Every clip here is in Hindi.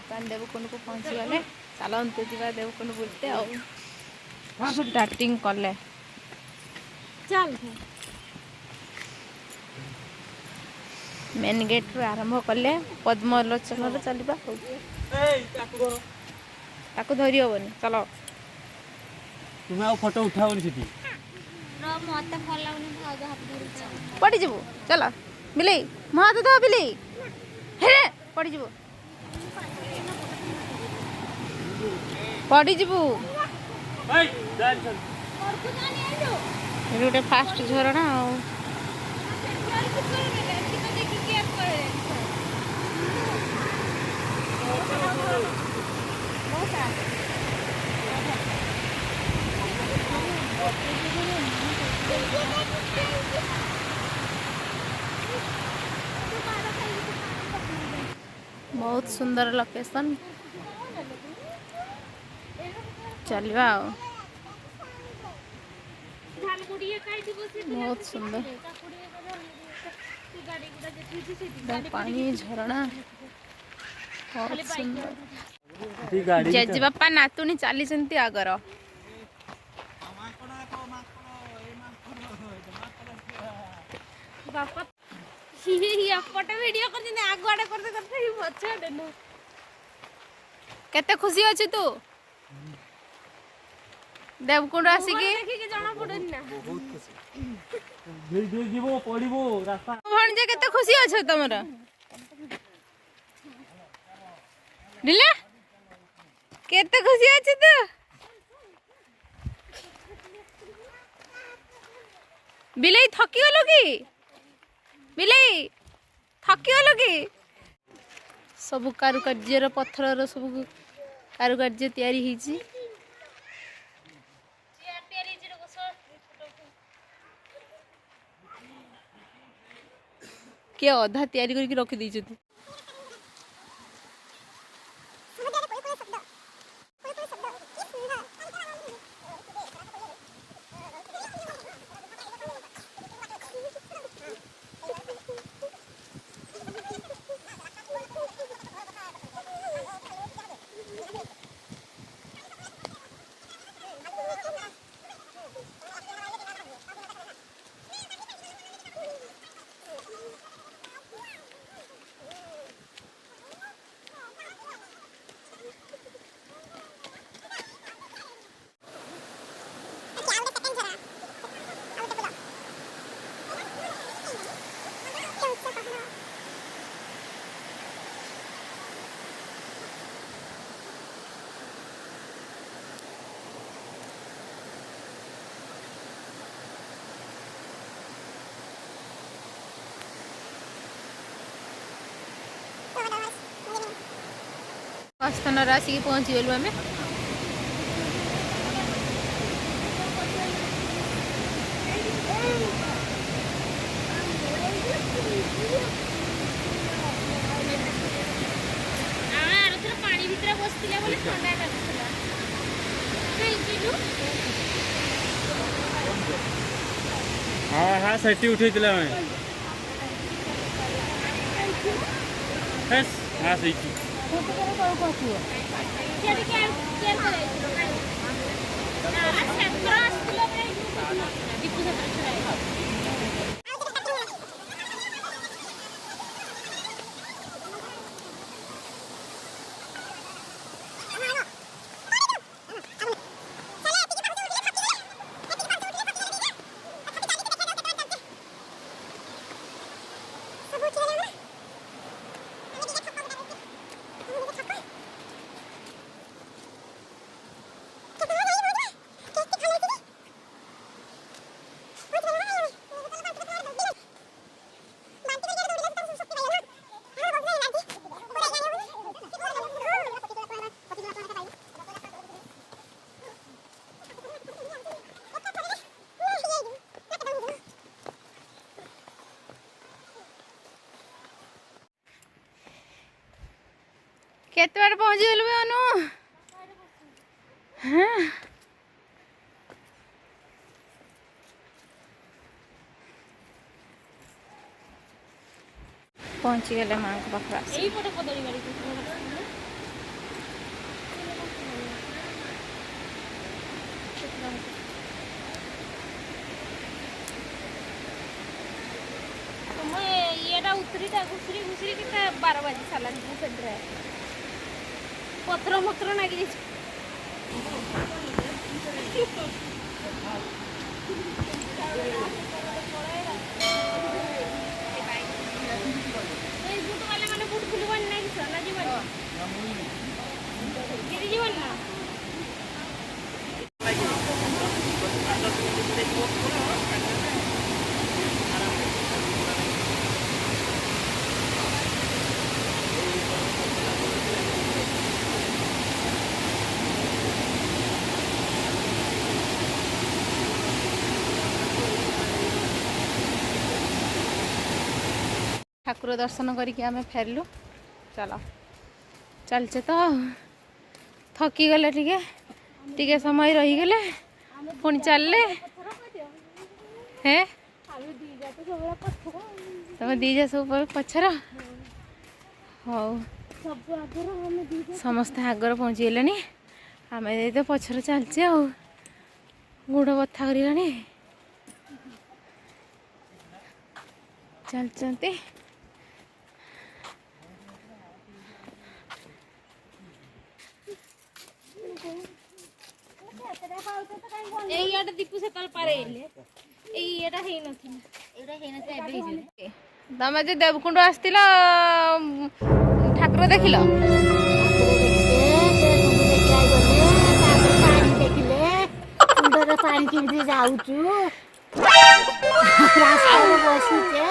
बर्तमान देवकुंड को पहुँची गले चलते जा देवकुंड बुलते स्टार्टिंग कले चल मेन गेट रू आरंभ कले पद्मलोचन चलवा ताकू धरी हेनी चलो तुम्हें आ फोटो उठाओ सीधी पड़ी जीवु चल बिले महात दो बिले पड़ी जीवु पड़ी जीवु गोटे फास्ट झरणा बहुत सुंदर लोकेशन चलवा बहुत सुंदर पानी झरणा बहुत सुंदर जेजे बापा नातुणी चली आगर बापा वीडियो आगुआड़े करते केते खुशी अच्छी तू देवकुंड आसिकी भणजे केते खुशी अच्छे तमरा दिले केते खुशी अच्छे तू बिलाई थकी गलो कि बिलाई थकी गलो कि सब कारुकार्यर पत्थर सब कारुकार्य तैयारी हिची किए अधा तैयारी करके रखी देइछथि स्थान आसिक पहुँची गलु आम हाँ हाँ सेठी उठे हाँ सही केते बार पहुंची गलु अनु हाँ पहुंची गले माँ को पाखरा घुसरी घुसरी के 12 बजे सालान सेंटर पत्र मत्र नागी बुट वाले मैंने बुट खुलवान नहीं सर ना जीवन गिरी जीवन ना ठाकुर दर्शन करके आम फेरलु चलो चलचे तो थकी गले टिके समय रहीगले पुणी चलले हे तुम दीजा सब पछर हौ समस्ते आगर पहुँचीगले आम तो पछर चलचे गोड़ बथा कर चलते दीपू से कल पारे तमें जो देवकुंड आसला ठाकुर देख पानी केमती जाऊचु बसीचे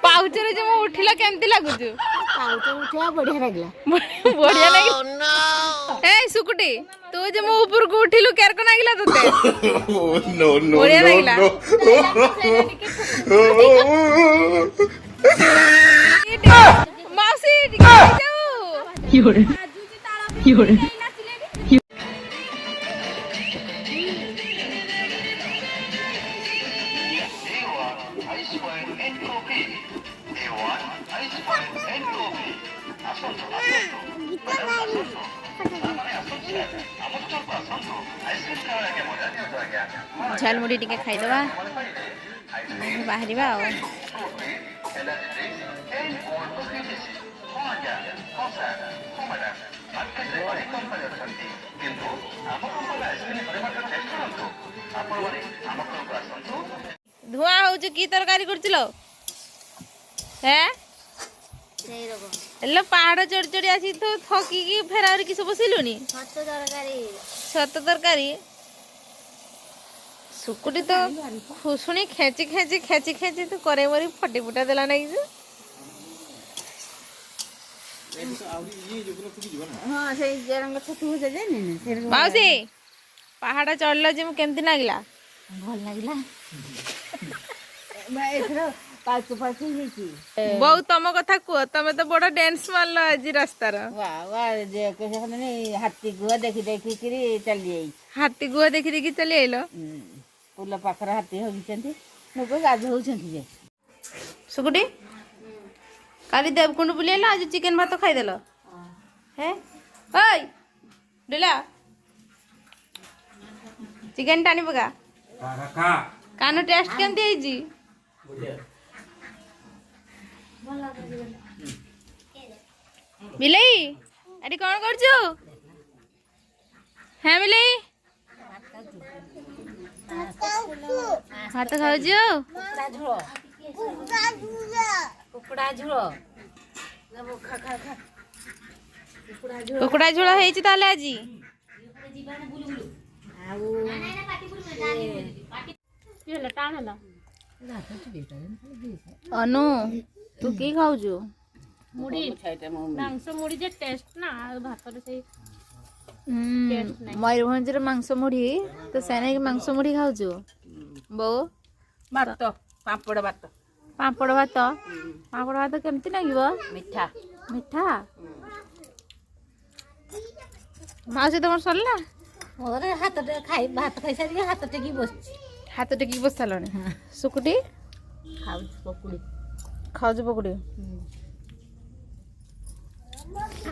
पाउचर जो उठिला केमती लागुचु पाउचर उठिया बढ़िया लागला बढ़िया लागला ए सुकुटी तू जो मो ऊपर को उठिलु केर को नागिला तते नो नो बढ़िया लागला मासी जाऊ योरे योरे झालमुड़ी टिके खाईदबा बाहर धुआ हो कि तरकारी कर पहाड़ चढ़ चढ़ी आसी तो थकी फेरावर किस बसिलुनी छत तरकारी सुकुटी तो खुशुनी खेची खेची खेची खेची तो करे मरी फटी फुटा देला नहीं माउसी पहाड़ चढ़ल जी केमती लगला भल लागला बहुत तुम कथा कह तुम तो बड़ा डांस मारल आज रास्तार हाथी गुआ देखी देखी चली जाई हाथी गुआ देखी देखी चली आइल पुल पाखर हाथी होगी लोक गाधौ सुकुटी काली देवकुंड बुली आज चिकेन भात खाईदेल हे डुला चिकेन टाणी पका कान टेस्ट केमती बिलई अरे कौन कर बिलई भात खाऊ कुकुड़ा झोल कुकुड़ा झोल है आज अनु तू की खाऊ मुड़ी मांस मुड़ी जे टेस्ट ना भात से मयूरभंज मांस मुढ़ी तो सेने मांस मुढ़ी खाऊ बो भात पापड़ भात पापड़ भात पापड़ भात केमती लगे मिठा मिठा माउसी तुम सरला मोर हाथ खाई भात खाई सारी हाथ टेकी बस हाथ टेकी बस सारे सुकुटी खाऊ पकुड़ी खाऊ पकुड़ी